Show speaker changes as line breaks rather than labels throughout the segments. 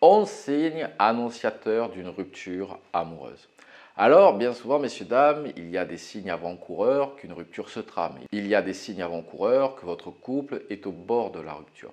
11 signes annonciateurs d'une rupture amoureuse. Alors, bien souvent, messieurs, dames, il y a des signes avant-coureurs qu'une rupture se trame. Il y a des signes avant-coureurs que votre couple est au bord de la rupture.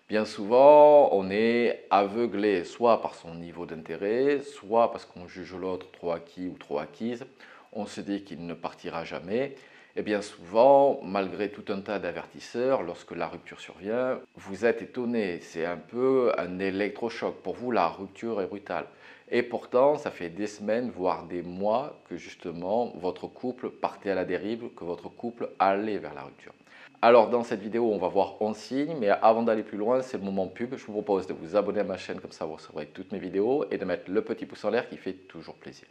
Bien souvent, on est aveuglé soit par son niveau d'intérêt, soit parce qu'on juge l'autre trop acquis ou trop acquise. On se dit qu'il ne partira jamais. Et bien souvent, malgré tout un tas d'avertisseurs, lorsque la rupture survient, vous êtes étonné. C'est un peu un électrochoc. Pour vous, la rupture est brutale. Et pourtant, ça fait des semaines, voire des mois, que justement, votre couple partait à la dérive, que votre couple allait vers la rupture. Alors, dans cette vidéo, on va voir 11 signes, mais avant d'aller plus loin, c'est le moment pub. Je vous propose de vous abonner à ma chaîne, comme ça vous recevrez toutes mes vidéos, et de mettre le petit pouce en l'air qui fait toujours plaisir.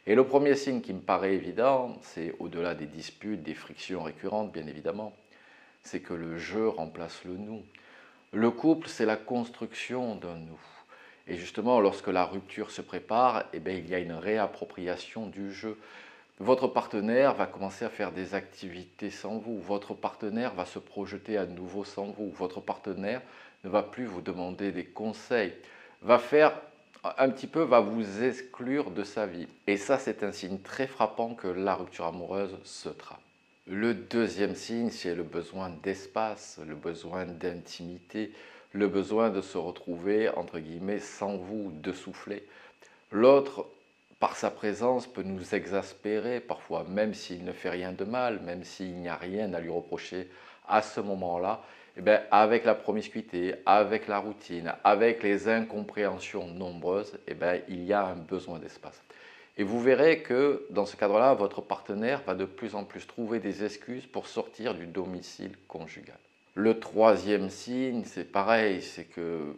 Et le premier signe qui me paraît évident, c'est au-delà des disputes, des frictions récurrentes, bien évidemment, c'est que le je remplace le nous. Le couple, c'est la construction d'un nous. Et justement, lorsque la rupture se prépare, eh bien, il y a une réappropriation du jeu. Votre partenaire va commencer à faire des activités sans vous. Votre partenaire va se projeter à nouveau sans vous. Votre partenaire ne va plus vous demander des conseils. Va vous exclure de sa vie. Et ça, c'est un signe très frappant que la rupture amoureuse se trame. Le deuxième signe, c'est le besoin d'espace, le besoin d'intimité, le besoin de se retrouver, entre guillemets, sans vous, de souffler. L'autre, par sa présence, peut nous exaspérer parfois, même s'il ne fait rien de mal, même s'il n'y a rien à lui reprocher à ce moment-là. Eh bien, avec la promiscuité, avec la routine, avec les incompréhensions nombreuses, eh bien, il y a un besoin d'espace. Et vous verrez que dans ce cadre-là, votre partenaire va de plus en plus trouver des excuses pour sortir du domicile conjugal. Le troisième signe, c'est pareil, c'est que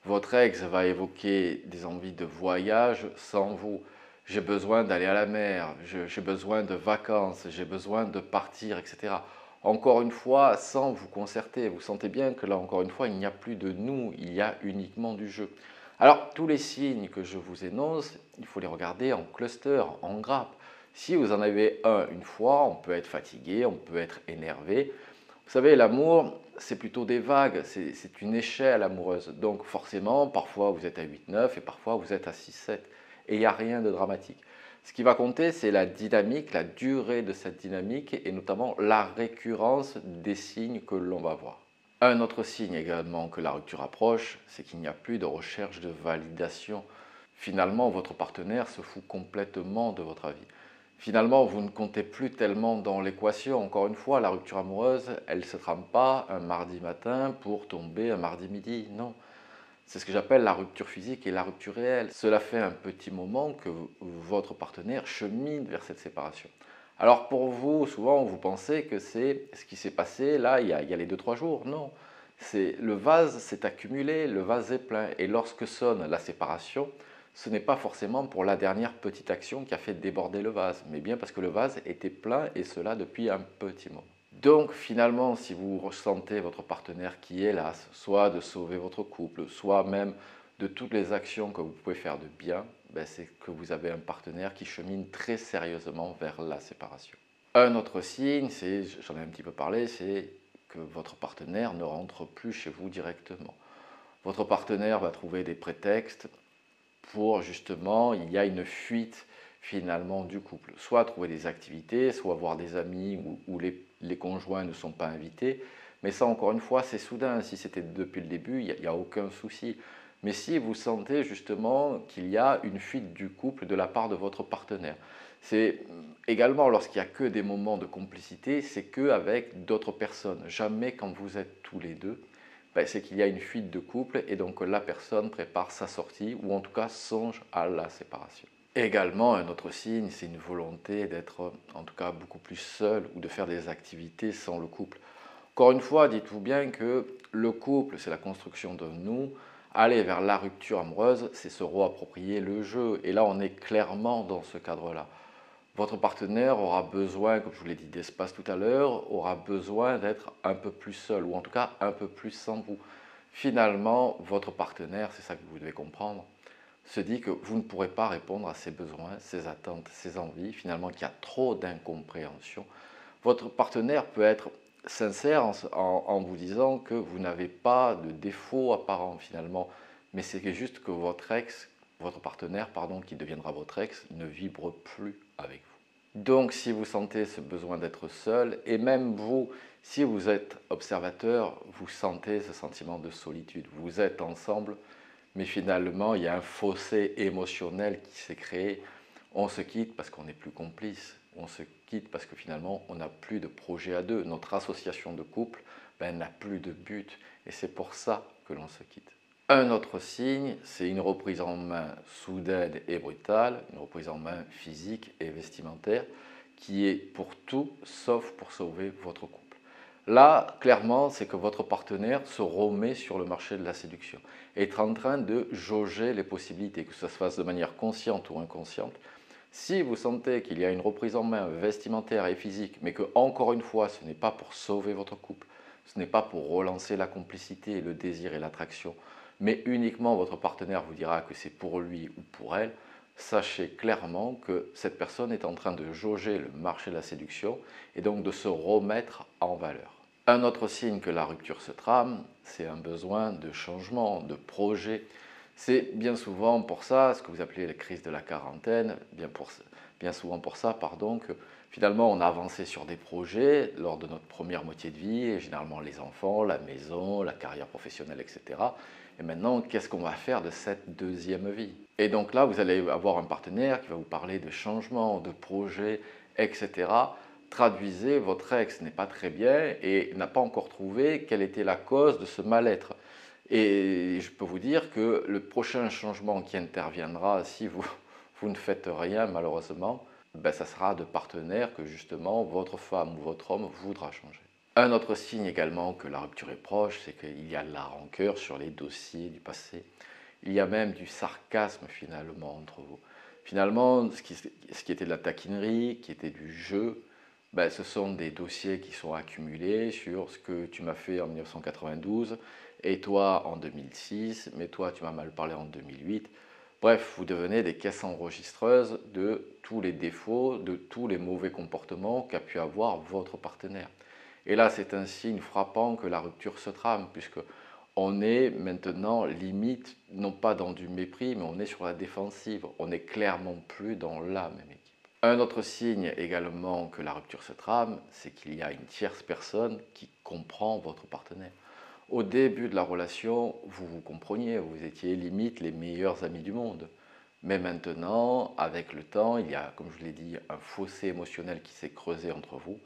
votre ex va évoquer des envies de voyage sans vous. J'ai besoin d'aller à la mer, j'ai besoin de vacances, j'ai besoin de partir, etc. Encore une fois, sans vous concerter. Vous sentez bien que là, encore une fois, il n'y a plus de nous, il y a uniquement du jeu. Alors, tous les signes que je vous énonce, il faut les regarder en cluster, en grappe. Si vous en avez un une fois, on peut être fatigué, on peut être énervé. Vous savez, l'amour, c'est plutôt des vagues, c'est une échelle amoureuse. Donc forcément, parfois vous êtes à 8-9 et parfois vous êtes à 6-7. Et il n'y a rien de dramatique. Ce qui va compter, c'est la dynamique, la durée de cette dynamique et notamment la récurrence des signes que l'on va voir. Un autre signe également que la rupture approche, c'est qu'il n'y a plus de recherche de validation. Finalement, votre partenaire se fout complètement de votre avis. Finalement, vous ne comptez plus tellement dans l'équation. Encore une fois, la rupture amoureuse, elle ne se trame pas un mardi matin pour tomber un mardi midi. Non, c'est ce que j'appelle la rupture physique et la rupture réelle. Cela fait un petit moment que votre partenaire chemine vers cette séparation. Alors pour vous, souvent, vous pensez que c'est ce qui s'est passé là, il y a les 2-3 jours. Non, le vase s'est accumulé, le vase est plein. Et lorsque sonne la séparation, ce n'est pas forcément pour la dernière petite action qui a fait déborder le vase, mais bien parce que le vase était plein et cela depuis un petit moment. Donc finalement, si vous ressentez votre partenaire qui est las, soit de sauver votre couple, soit même de toutes les actions que vous pouvez faire de bien, c'est que vous avez un partenaire qui chemine très sérieusement vers la séparation. Un autre signe, j'en ai un petit peu parlé, c'est que votre partenaire ne rentre plus chez vous directement. Votre partenaire va trouver des prétextes pour justement, il y a une fuite finalement du couple. Soit trouver des activités, soit voir des amis où les conjoints ne sont pas invités. Mais ça, encore une fois, c'est soudain. Si c'était depuis le début, il n'y a aucun souci. Mais si vous sentez justement qu'il y a une fuite du couple de la part de votre partenaire, c'est également lorsqu'il n'y a que des moments de complicité, c'est qu'avec d'autres personnes. Jamais quand vous êtes tous les deux, c'est qu'il y a une fuite de couple et donc la personne prépare sa sortie ou en tout cas songe à la séparation. Également, un autre signe, c'est une volonté d'être en tout cas beaucoup plus seul ou de faire des activités sans le couple. Encore une fois, dites-vous bien que le couple, c'est la construction de nous. Aller vers la rupture amoureuse, c'est se réapproprier le jeu. Et là, on est clairement dans ce cadre-là. Votre partenaire aura besoin, comme je vous l'ai dit, d'espace tout à l'heure, aura besoin d'être un peu plus seul, ou en tout cas un peu plus sans vous. Finalement, votre partenaire, c'est ça que vous devez comprendre, se dit que vous ne pourrez pas répondre à ses besoins, ses attentes, ses envies, finalement qu'il y a trop d'incompréhension. Votre partenaire peut être sincère en vous disant que vous n'avez pas de défaut apparent finalement, mais c'est juste que votre partenaire, pardon, qui deviendra votre ex, ne vibre plus avec vous. Donc si vous sentez ce besoin d'être seul, et même vous, si vous êtes observateur, vous sentez ce sentiment de solitude. Vous êtes ensemble, mais finalement, il y a un fossé émotionnel qui s'est créé. On se quitte parce qu'on n'est plus complice. On se quitte parce que finalement, on n'a plus de projet à deux. Notre association de couple n'a plus de but. Et c'est pour ça que l'on se quitte. Un autre signe, c'est une reprise en main soudaine et brutale, une reprise en main physique et vestimentaire, qui est pour tout sauf pour sauver votre couple. Là, clairement, c'est que votre partenaire se remet sur le marché de la séduction, est en train de jauger les possibilités, que ça se fasse de manière consciente ou inconsciente. Si vous sentez qu'il y a une reprise en main vestimentaire et physique, mais que, encore une fois, ce n'est pas pour sauver votre couple, ce n'est pas pour relancer la complicité, le désir et l'attraction, mais uniquement votre partenaire vous dira que c'est pour lui ou pour elle, sachez clairement que cette personne est en train de jauger le marché de la séduction et donc de se remettre en valeur. Un autre signe que la rupture se trame, c'est un besoin de changement, de projet. C'est bien souvent pour ça, ce que vous appelez la crise de la quarantaine, bien souvent pour ça, pardon, que finalement on a avancé sur des projets lors de notre première moitié de vie, et généralement les enfants, la maison, la carrière professionnelle, etc. Et maintenant, qu'est-ce qu'on va faire de cette deuxième vie? Et donc là, vous allez avoir un partenaire qui va vous parler de changement, de projet, etc. Traduisez, votre ex n'est pas très bien et n'a pas encore trouvé quelle était la cause de ce mal-être. Et je peux vous dire que le prochain changement qui interviendra, si vous ne faites rien malheureusement, ça sera de partenaire que justement votre femme ou votre homme voudra changer. Un autre signe également que la rupture est proche, c'est qu'il y a de la rancœur sur les dossiers du passé. Il y a même du sarcasme finalement entre vous. Finalement, ce qui était de la taquinerie, qui était du jeu, ce sont des dossiers qui sont accumulés sur ce que tu m'as fait en 1992 et toi en 2006, mais toi tu m'as mal parlé en 2008. Bref, vous devenez des caisses enregistreuses de tous les défauts, de tous les mauvais comportements qu'a pu avoir votre partenaire. Et là, c'est un signe frappant que la rupture se trame, puisque on est maintenant limite, non pas dans du mépris, mais on est sur la défensive. On n'est clairement plus dans la même équipe. Un autre signe également que la rupture se trame, c'est qu'il y a une tierce personne qui comprend votre partenaire. Au début de la relation, vous vous compreniez, vous étiez limite les meilleurs amis du monde. Mais maintenant, avec le temps, il y a, comme je l'ai dit, un fossé émotionnel qui s'est creusé entre vous.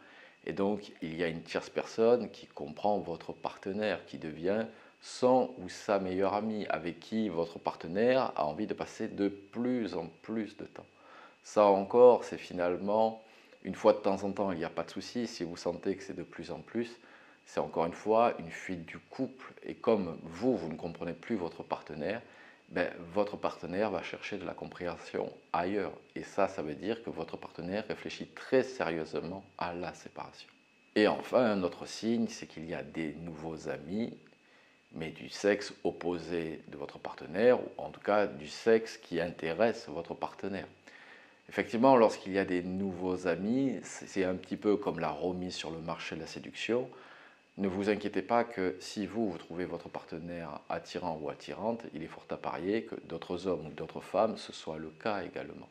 Et donc, il y a une tierce personne qui comprend votre partenaire, qui devient son ou sa meilleure amie, avec qui votre partenaire a envie de passer de plus en plus de temps. Ça encore, c'est finalement, une fois de temps en temps, il n'y a pas de souci. Si vous sentez que c'est de plus en plus, c'est encore une fois une fuite du couple. Et comme vous ne comprenez plus votre partenaire, votre partenaire va chercher de la compréhension ailleurs. Et ça veut dire que votre partenaire réfléchit très sérieusement à la séparation. Et enfin, un autre signe, c'est qu'il y a des nouveaux amis, mais du sexe opposé de votre partenaire, ou en tout cas du sexe qui intéresse votre partenaire. Effectivement, lorsqu'il y a des nouveaux amis, c'est un petit peu comme la remise sur le marché de la séduction. Ne vous inquiétez pas que si vous trouvez votre partenaire attirant ou attirante, il est fort à parier que d'autres hommes ou d'autres femmes, ce soit le cas également.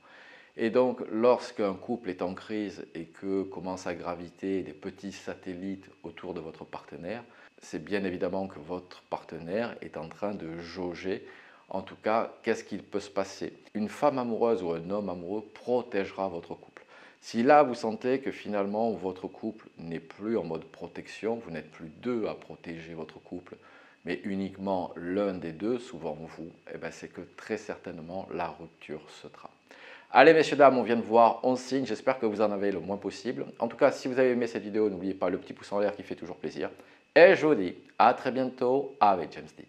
Et donc, lorsqu'un couple est en crise et que commencent à graviter des petits satellites autour de votre partenaire, c'est bien évidemment que votre partenaire est en train de jauger. En tout cas, qu'est-ce qu'il peut se passer? Une femme amoureuse ou un homme amoureux protégera votre couple. Si là, vous sentez que finalement, votre couple n'est plus en mode protection, vous n'êtes plus deux à protéger votre couple, mais uniquement l'un des deux, souvent vous, c'est que très certainement la rupture se trame. Allez messieurs, dames, on vient de voir 11 signes, j'espère que vous en avez le moins possible. En tout cas, si vous avez aimé cette vidéo, n'oubliez pas le petit pouce en l'air qui fait toujours plaisir. Et je vous dis à très bientôt avec James D.